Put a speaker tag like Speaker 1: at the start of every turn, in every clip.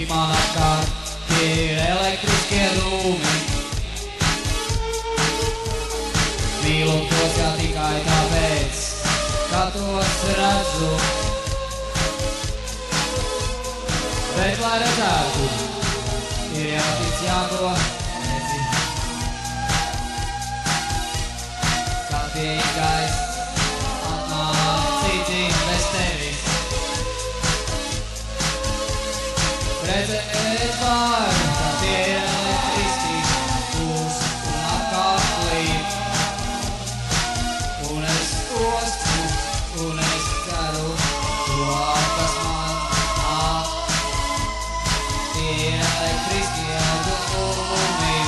Speaker 1: Līp man apkārt, tie ir elektriskie dūmi. Mīlu tos kā tikai tāpēc, ka tos redzu. Bet, lai redzētu, ir jātic jāko redzi. Kā tie ir gaiss, atnāk citi bez tevis. Redzēt var, kā tie ir elektriski, pūs un apkārt līp. Un es ostu, un es ceru, to, kas man nāk. Tie ir elektriskie dūmi,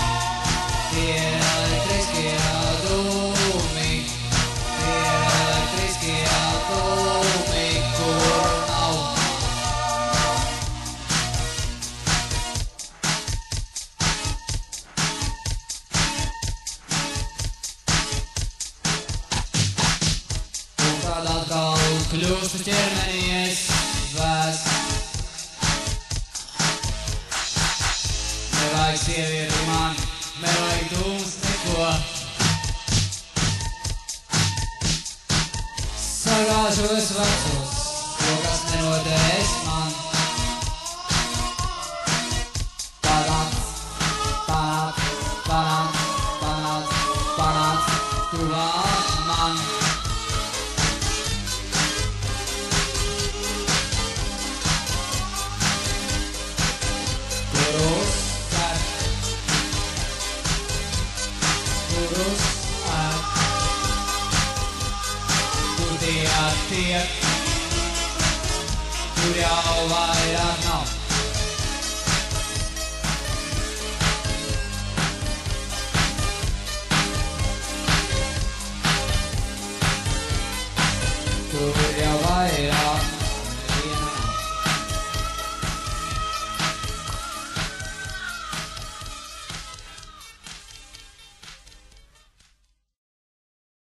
Speaker 1: tie ir elektriskie dūmi, tie ir elektriskie dūmi, kur nav. Un kad atkal kļūstu ķermenī es vēs. Nevajag sievieti man, nevajag dūmus neko. Sagāžos vecos, to, kas nenodēs man. Panāc, panāc, panāc, panāc, panāc, tuvāk man. Kurus cer, kurus ēd, kur tie attiek, tur jau vairāk nav.